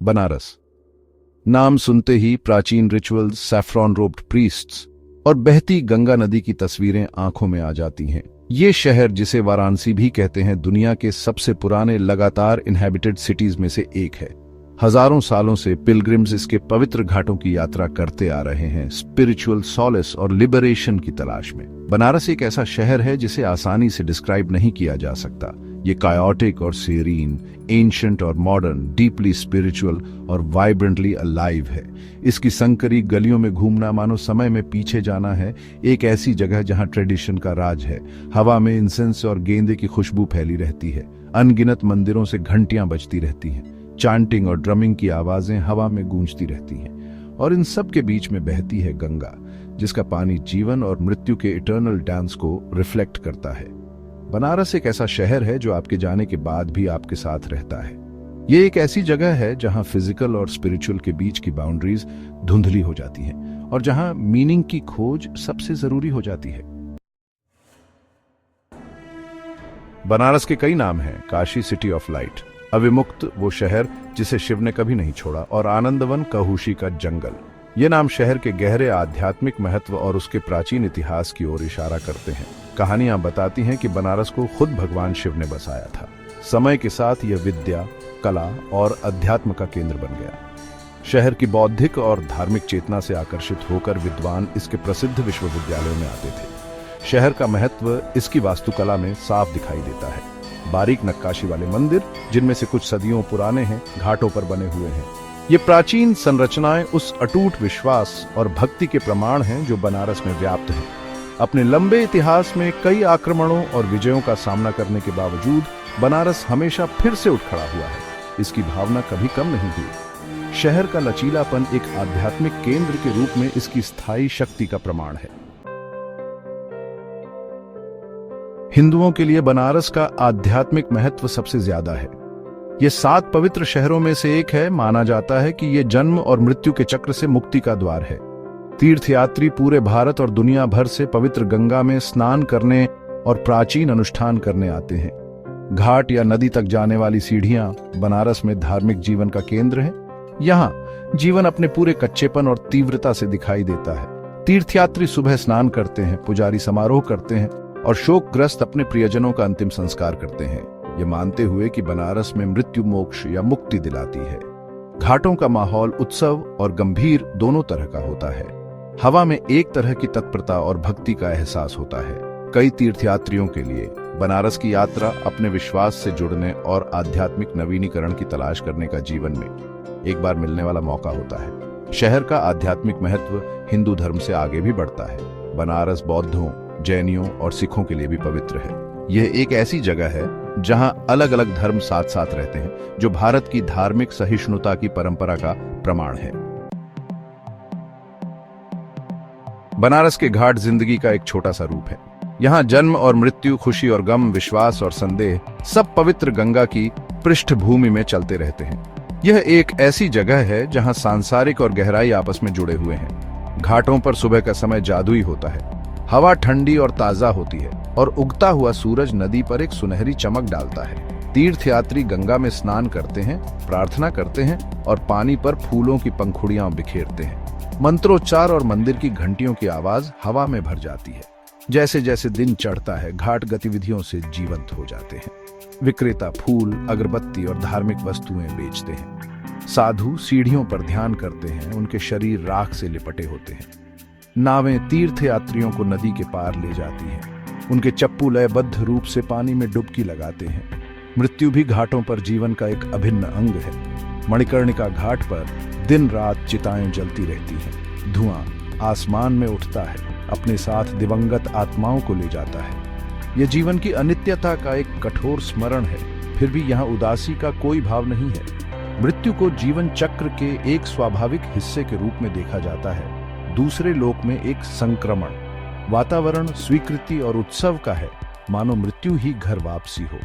बनारस। नाम सुनते ही प्राचीन रिचुअल्स, सैफ्रॉन रोब्ड प्रीस्ट्स और बहती गंगा नदी की तस्वीरें आंखों में आ जाती हैं। ये शहर, जिसे वाराणसी भी कहते हैं, दुनिया के सबसे पुराने लगातार इनहैबिटेड सिटीज में से एक है। हजारों सालों से पिलग्रिम्स इसके पवित्र घाटों की यात्रा करते आ रहे हैं, स्पिरिचुअल सॉलेस और लिबरेशन की तलाश में। बनारस एक ऐसा शहर है जिसे आसानी से डिस्क्राइब नहीं किया जा सकता। ये कायोटिक और सीरीन, एंशिएंट और मॉडर्न, डीपली स्पिरिचुअल और वाइब्रेंटली अलाइव है। इसकी संकरी गलियों में घूमना मानो समय में पीछे जाना है, एक ऐसी जगह जहां ट्रेडिशन का राज है। हवा में इंसेंस और गेंदे की खुशबू फैली रहती है। अनगिनत मंदिरों से घंटियां बजती रहती हैं। चांटिंग और ड्रमिंग की आवाजें हवा में गूंजती रहती हैं। और इन सब के बीच में बहती है गंगा, जिसका पानी जीवन और मृत्यु के इटर्नल डांस को रिफ्लेक्ट करता है। बनारस एक ऐसा शहर है जो आपके जाने के बाद भी आपके साथ रहता है। ये एक ऐसी जगह है जहां फिजिकल और स्पिरिचुअल के बीच की बाउंड्रीज धुंधली हो जाती हैं और जहां मीनिंग की खोज सबसे जरूरी हो जाती है। बनारस के कई नाम हैं। Kashi, city of light; Avimukta, वो शहर जिसे शिव ने कभी नहीं छोड़ा; और आनंदवन, कहूशी का जंगल। ये नाम शहर के गहरे आध्यात्मिक महत्व और उसके प्राचीन इतिहास की ओर इशारा करते हैं। कहानियां बताती हैं कि बनारस को खुद भगवान शिव ने बसाया था। समय के साथ यह विद्या, कला और अध्यात्म का केंद्र बन गया। शहर की बौद्धिक और धार्मिक चेतना से आकर्षित होकर विद्वान इसके प्रसिद्ध विश्वविद्यालयों में आते थे। शहर का महत्व इसकी वास्तुकला में साफ दिखाई देता है। बारीक नक्काशी वाले मंदिर, जिनमें से कुछ सदियों पुराने हैं, घाटों पर बने हुए हैं। ये प्राचीन संरचनाएं उस अटूट विश्वास और भक्ति के प्रमाण हैं जो बनारस में व्याप्त हैं। अपने लंबे इतिहास में कई आक्रमणों और विजयों का सामना करने के बावजूद बनारस हमेशा फिर से उठ खड़ा हुआ है। इसकी भावना कभी कम नहीं हुई। शहर का लचीलापन एक आध्यात्मिक केंद्र के रूप में इसकी स्थायी शक्ति का प्रमाण है। हिंदुओं के लिए बनारस का आध्यात्मिक महत्व सबसे ज्यादा है। ये 7 पवित्र शहरों में से एक है। माना जाता है कि ये जन्म और मृत्यु के चक्र से मुक्ति का द्वार है। तीर्थयात्री पूरे भारत और दुनिया भर से पवित्र गंगा में स्नान करने और प्राचीन अनुष्ठान करने आते हैं। घाट या नदी तक जाने वाली सीढ़ियां बनारस में धार्मिक जीवन का केंद्र है। यहाँ जीवन अपने पूरे कच्चेपन और तीव्रता से दिखाई देता है। तीर्थयात्री सुबह स्नान करते हैं, पुजारी समारोह करते हैं और शोकग्रस्त अपने प्रियजनों का अंतिम संस्कार करते हैं, ये मानते हुए कि बनारस में मृत्यु मोक्ष या मुक्ति दिलाती है। घाटों का माहौल उत्सव और गंभीर दोनों तरह का होता है। हवा में एक तरह की तत्परता और भक्ति का एहसास होता है। कई तीर्थयात्रियों के लिए बनारस की यात्रा अपने विश्वास से जुड़ने और आध्यात्मिक नवीनीकरण की तलाश करने का जीवन में एक बार मिलने वाला मौका होता है। शहर का आध्यात्मिक महत्व हिंदू धर्म से आगे भी बढ़ता है। बनारस बौद्धों, जैनियों और सिखों के लिए भी पवित्र है। यह एक ऐसी जगह है जहां अलग अलग धर्म साथ साथ रहते हैं, जो भारत की धार्मिक सहिष्णुता की परंपरा का प्रमाण है। बनारस के घाट जिंदगी का एक छोटा सा रूप है। यहाँ जन्म और मृत्यु, खुशी और गम, विश्वास और संदेह सब पवित्र गंगा की पृष्ठभूमि में चलते रहते हैं। यह एक ऐसी जगह है जहां सांसारिक और गहराई आपस में जुड़े हुए हैं। घाटों पर सुबह का समय जादुई होता है। हवा ठंडी और ताजा होती है और उगता हुआ सूरज नदी पर एक सुनहरी चमक डालता है। तीर्थयात्री गंगा में स्नान करते हैं, प्रार्थना करते हैं और पानी पर फूलों की पंखुड़ियां बिखेरते हैं। मंत्रोच्चार और मंदिर की घंटियों की आवाज हवा में भर जाती है। जैसे जैसे दिन चढ़ता है, घाट गतिविधियों से जीवंत हो जाते हैं। विक्रेता फूल, अगरबत्ती और धार्मिक वस्तुएं बेचते हैं। साधु सीढ़ियों पर ध्यान करते हैं, उनके शरीर राख से लिपटे होते हैं। नावें तीर्थयात्रियों को नदी के पार ले जाती हैं। उनके चप्पू लयबद्ध रूप से पानी में डुबकी लगाते हैं। मृत्यु भी घाटों पर जीवन का एक अभिन्न अंग है। मणिकर्णिका घाट पर दिन रात चिताएं जलती रहती हैं। धुआं आसमान में उठता है, अपने साथ दिवंगत आत्माओं को ले जाता है। यह जीवन की अनित्यता का एक कठोर स्मरण है। फिर भी यहाँ उदासी का कोई भाव नहीं है। मृत्यु को जीवन चक्र के एक स्वाभाविक हिस्से के रूप में देखा जाता है। दूसरे लोक में एक संक्रमण। वातावरण स्वीकृति और उत्सव का है, मानो मृत्यु ही घर वापसी हो।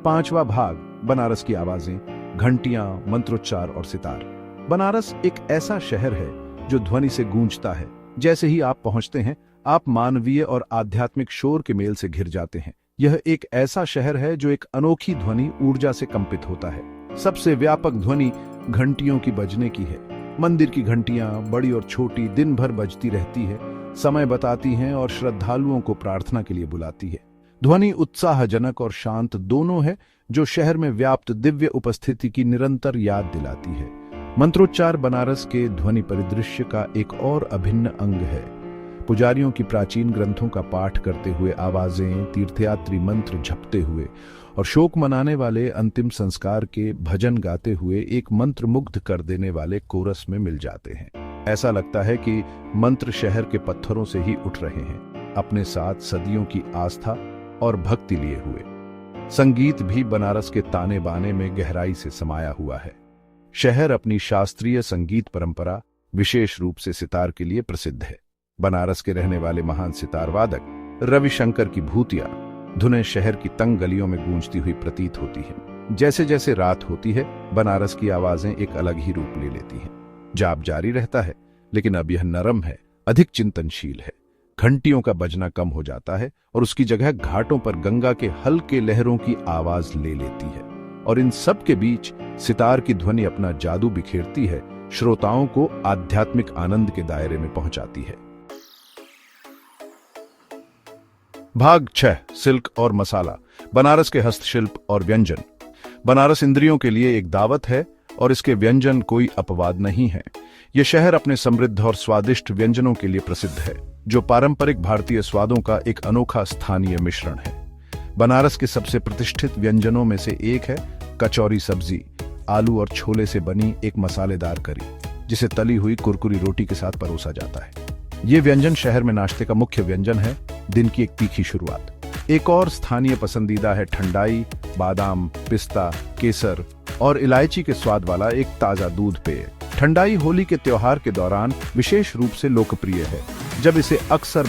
5वां भाग, बनारस की आवाजें, घंटियां, मंत्रोच्चार और सितार। बनारस एक ऐसा शहर है जो ध्वनि से गूंजता है। जैसे ही आप पहुंचते हैं, आप मानवीय और आध्यात्मिक शोर के मेल से घिर जाते हैं। यह एक ऐसा शहर है जो एक अनोखी ध्वनि ऊर्जा से कंपित होता है। सबसे व्यापक ध्वनि घंटियों की बजने की है। मंदिर की घंटियां बड़ी और छोटी दिन भर बजती रहती है, समय बताती हैं और श्रद्धालुओं को प्रार्थना के लिए बुलाती है। ध्वनि उत्साहजनक और शांत दोनों है, जो शहर में व्याप्त दिव्य उपस्थिति की निरंतर याद दिलाती है। मंत्रोच्चार बनारस के ध्वनि परिदृश्य का एक और अभिन्न अंग है। पुजारियों की प्राचीन ग्रंथों का पाठ करते हुए आवाजें, तीर्थयात्री मंत्र जपते हुए और शोक मनाने वाले अंतिम संस्कार के भजन गाते हुए एक मंत्र मुग्ध कर देने वाले कोरस में मिल जाते हैं। ऐसा लगता है कि मंत्र शहर के पत्थरों से ही उठ रहे हैं, अपने साथ सदियों की आस्था और भक्ति लिए हुए। संगीत भी बनारस के ताने बाने में गहराई से समाया हुआ है। शहर अपनी शास्त्रीय संगीत परंपरा, विशेष रूप से सितार के लिए प्रसिद्ध है। बनारस के रहने वाले महान सितार वादक रविशंकर की भूतिया धुनें शहर की तंग गलियों में गूंजती हुई प्रतीत होती हैं। जैसे जैसे रात होती है, बनारस की आवाजें एक अलग ही रूप ले लेती हैं। जाप जारी रहता है, लेकिन अब यह नरम है, अधिक चिंतनशील है। घंटियों का बजना कम हो जाता है और उसकी जगह घाटों पर गंगा के हल्के लहरों की आवाज ले लेती है। और इन सब के बीच सितार की ध्वनि अपना जादू बिखेरती है, श्रोताओं को आध्यात्मिक आनंद के दायरे में पहुंचाती है। भाग 6, सिल्क और मसाला। बनारस के हस्तशिल्प और व्यंजन। बनारस इंद्रियों के लिए एक दावत है और इसके व्यंजन कोई अपवाद नहीं है। यह शहर अपने समृद्ध और स्वादिष्ट व्यंजनों के लिए प्रसिद्ध है, जो पारंपरिक भारतीय स्वादों का एक अनोखा स्थानीय मिश्रण है। बनारस के सबसे प्रतिष्ठित व्यंजनों में से एक है कचौरी सब्जी, आलू और छोले से बनी एक मसालेदार करी, जिसे तली हुई कुरकुरी रोटी के साथ परोसा जाता है। ये व्यंजन शहर में नाश्ते का मुख्य व्यंजन है, दिन की एक तीखी शुरुआत। एक और स्थानीय पसंदीदा है ठंडाई, बादाम, पिस्ता, केसर और इलायची के स्वाद वाला एक ताजा दूध पेय। ठंडाई होली के त्योहार के दौरान विशेष रूप से लोकप्रिय है, जब इसे अक्सर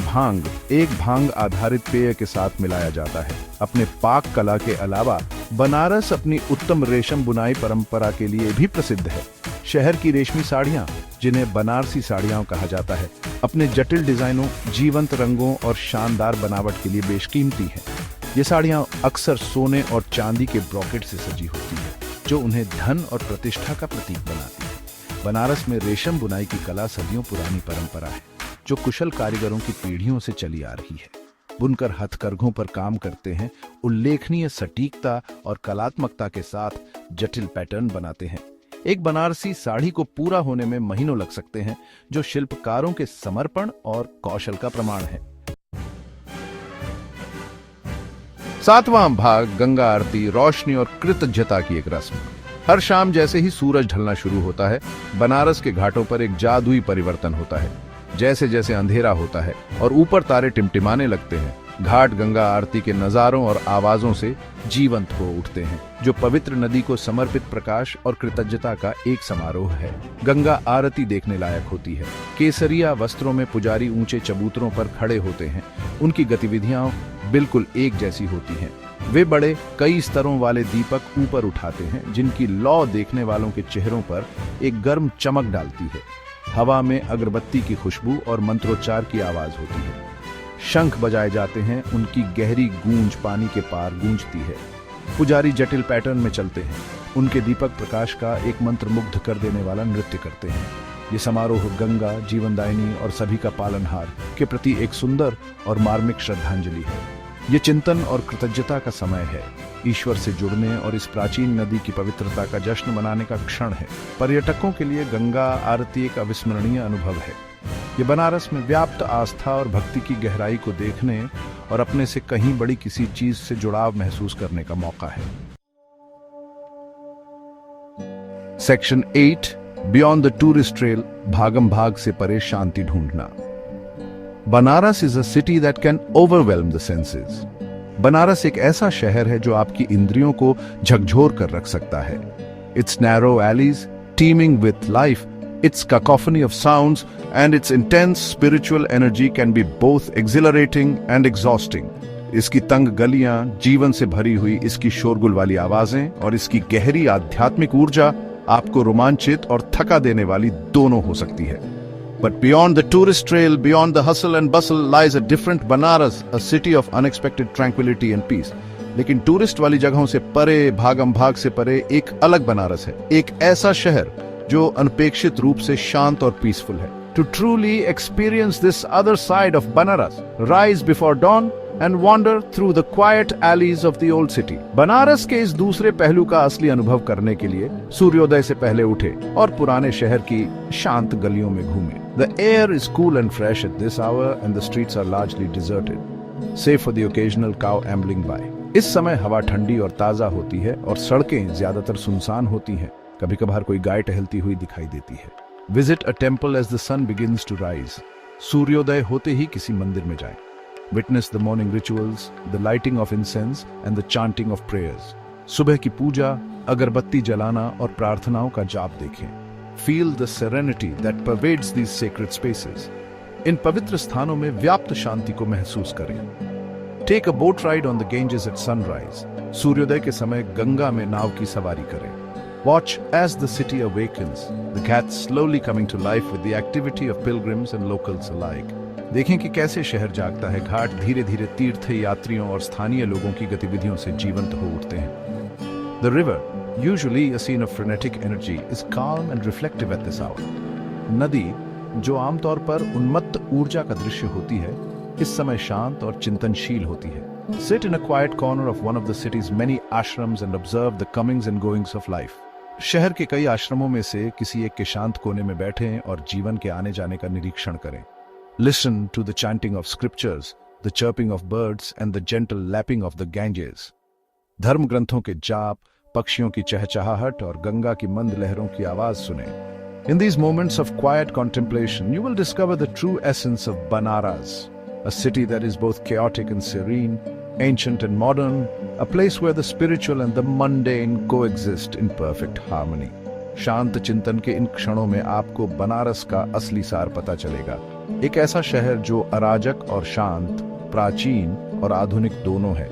एक भांग आधारित पेय के साथ मिलाया जाता है। अपने पाक कला के अलावा बनारस अपनी उत्तम रेशम बुनाई परंपरा के लिए भी प्रसिद्ध है। शहर की रेशमी साड़ियां, जिन्हें बनारसी साड़ियां कहा जाता है, अपने जटिल डिजाइनों, जीवंत रंगों और शानदार बनावट के लिए बेशकीमती हैं। ये साड़ियां अक्सर सोने और चांदी के ब्रॉकेट से सजी होती है, जो उन्हें धन और प्रतिष्ठा का प्रतीक बनाती है। बनारस में रेशम बुनाई की कला सदियों पुरानी परंपरा है, जो कुशल कारीगरों की पीढ़ियों से चली आ रही है। बुनकर हथकरघों पर काम करते हैं, उल्लेखनीय सटीकता और कलात्मकता के साथ जटिल पैटर्न बनाते हैं। एक बनारसी साड़ी को पूरा होने में महीनों लग सकते हैं, जो शिल्पकारों के समर्पण और कौशल का प्रमाण है। 7वां भाग, गंगा आरती, रोशनी और कृतज्ञता की एक रस्म। हर शाम जैसे ही सूरज ढलना शुरू होता है, बनारस के घाटों पर एक जादुई परिवर्तन होता है। जैसे जैसे अंधेरा होता है और ऊपर तारे टिमटिमाने लगते हैं, घाट गंगा आरती के नजारों और आवाजों से जीवंत हो उठते हैं, जो पवित्र नदी को समर्पित प्रकाश और कृतज्ञता का एक समारोह है। गंगा आरती देखने लायक होती है। केसरिया वस्त्रों में पुजारी ऊंचे चबूतरों पर खड़े होते हैं। उनकी गतिविधियां बिल्कुल एक जैसी होती हैं। वे बड़े कई स्तरों वाले दीपक ऊपर उठाते हैं, जिनकी लौ देखने वालों के चेहरों पर एक गर्म चमक डालती है। हवा में अगरबत्ती की खुशबू और मंत्रोच्चार की आवाज होती है। शंख बजाए जाते हैं, उनकी गहरी गूंज पानी के पार गूंजती है। पुजारी जटिल पैटर्न में चलते हैं, उनके दीपक प्रकाश का एक मंत्र मुग्ध कर देने वाला नृत्य करते हैं। ये समारोह गंगा, जीवनदायिनी और सभी का पालनहार के प्रति एक सुंदर और मार्मिक श्रद्धांजलि है। ये चिंतन और कृतज्ञता का समय है, ईश्वर से जुड़ने और इस प्राचीन नदी की पवित्रता का जश्न मनाने का क्षण है। पर्यटकों के लिए गंगा आरती एक अविस्मरणीय अनुभव है। ये बनारस में व्याप्त आस्था और भक्ति की गहराई को देखने और अपने से कहीं बड़ी किसी चीज से जुड़ाव महसूस करने का मौका है। Section 8, beyond the tourist trail, भागम भाग से परे शांति ढूंढना। Banaras is a city that can overwhelm the senses. Banaras एक ऐसा शहर है जो आपकी इंद्रियों को झकझोर कर रख सकता है। It's narrow allies, teeming with life, its cacophony of sounds and its intense spiritual energy can be both exhilarating and exhausting. इसकी तंग गलियां, जीवन से भरी हुई इसकी शोरगुल वाली आवाजें और इसकी गहरी आध्यात्मिक ऊर्जा आपको रोमांचित और थका देने वाली दोनों हो सकती है। But beyond the tourist trail, beyond the hustle and bustle, lies a different Banaras, a city of unexpected tranquility and peace. लेकिन टूरिस्ट वाली जगहों से परे, भागम भाग से परे एक अलग बनारस है, एक ऐसा शहर जो अनपेक्षित रूप से शांत और पीसफुल है। To truly experience this other side of Banaras, rise before dawn and wander through the quiet alleys of the old city. Banaras के इस दूसरे पहलू का असली अनुभव करने के लिए सूर्योदय से पहले उठे और पुराने शहर की शांत गलियों में घूमे। The air is cool and fresh at this hour and the streets are largely deserted, save for the occasional cow ambling by. इस समय हवा ठंडी और ताजा होती है और सड़कें ज्यादातर सुनसान होती हैं। कभी कभार कोई गाय टहलती हुई दिखाई देती है। Visit a temple as the sun begins to rise. सूर्योदय होते ही किसी मंदिर में जाएं। Witness the morning rituals, the lighting of incense and the chanting of prayers. सुबह की पूजा, अगरबत्ती जलाना और प्रार्थनाओं का जाप देखें। Feel the serenity that pervades these sacred spaces. इन पवित्र स्थानों में व्याप्त शांति को महसूस करें। Take a boat ride on the Ganges at sunrise. सूर्योदय के समय गंगा में नाव की सवारी करें। Watch as the city awakens, the ghats slowly coming to life with the activity of pilgrims and locals alike. देखें कि कैसे शहर जागता है, घाट धीरे धीरे तीर्थ यात्रियों और स्थानीय लोगों की गतिविधियों से जीवंत हो उठते हैं। The river, usually a scene of frenetic energy, is calm and reflective at this hour. नदी, जो आमतौर पर उन्मत्त ऊर्जा का दृश्य होती है, इस समय शांत और चिंतनशील होती है। Sit in a quiet corner of one of the city's many ashrams and observe the comings and goings of life. शहर के कई आश्रमों में से किसी एक के शांत कोने में बैठें और जीवन के आने जाने का निरीक्षण करें। Listen to the chanting of scriptures, the chirping of birds and the gentle lapping of the Ganges. धर्म ग्रंथों के जाप, पक्षियों की चहचहाहट और गंगा की मंद लहरों की आवाज सुनें। In these moments of quiet contemplation, you will discover the true essence of Banaras, a city that is both chaotic and serene, ancient and modern, a place where the spiritual and the mundane coexist in perfect harmony. शांत चिंतन के इन क्षणों में आपको बनारस का असली सार पता चलेगा। एक ऐसा शहर जो अराजक और शांत, प्राचीन और आधुनिक दोनों है।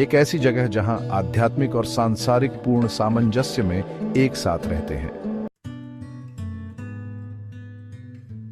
एक ऐसी जगह जहां आध्यात्मिक और सांसारिक पूर्ण सामंजस्य में एक साथ रहते हैं।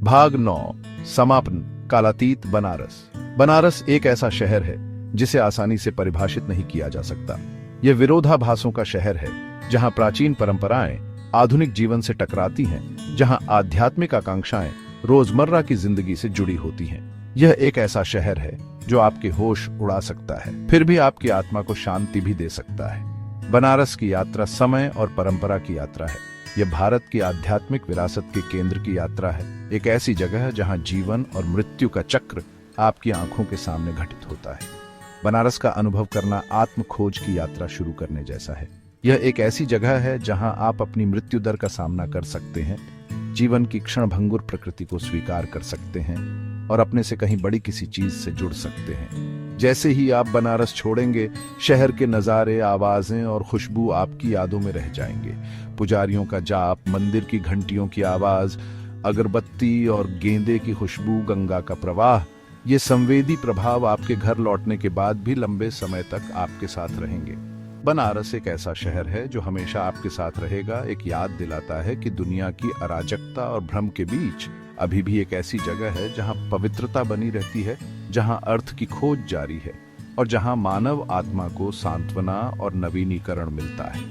भाग 9, समापन। कालातीत बनारस। बनारस एक ऐसा शहर है जिसे आसानी से परिभाषित नहीं किया जा सकता। यह विरोधाभासों का शहर है, जहां प्राचीन परंपराएं आधुनिक जीवन से टकराती हैं, जहां आध्यात्मिक आकांक्षाएं रोजमर्रा की जिंदगी से जुड़ी होती हैं। यह एक ऐसा शहर है जो आपके होश उड़ा सकता है, फिर भी आपकी आत्मा को शांति भी दे सकता है। बनारस की यात्रा समय और परंपरा की यात्रा है। यह भारत की आध्यात्मिक विरासत के केंद्र की यात्रा है, एक ऐसी जगह जहां जीवन और मृत्यु का चक्र आपकी आंखों के सामने घटित होता है। बनारस का अनुभव करना आत्म खोज की यात्रा शुरू करने जैसा है। यह एक ऐसी जगह है जहां आप अपनी मृत्यु दर का सामना कर सकते हैं, जीवन की क्षणभंगुर प्रकृति को स्वीकार कर सकते हैं और अपने से कहीं बड़ी किसी चीज से जुड़ सकते हैं। जैसे ही आप बनारस छोड़ेंगे, शहर के नजारे, आवाजें और खुशबू आपकी यादों में रह जाएंगे। पुजारियों का जाप, मंदिर की घंटियों की आवाज, अगरबत्ती और गेंदे की खुशबू, गंगा का प्रवाह, ये संवेदी प्रभाव आपके घर लौटने के बाद भी लंबे समय तक आपके साथ रहेंगे। बनारस एक ऐसा शहर है जो हमेशा आपके साथ रहेगा, एक याद दिलाता है कि दुनिया की अराजकता और भ्रम के बीच अभी भी एक ऐसी जगह है जहां पवित्रता बनी रहती है, जहां अर्थ की खोज जारी है और जहां मानव आत्मा को सांत्वना और नवीनीकरण मिलता है।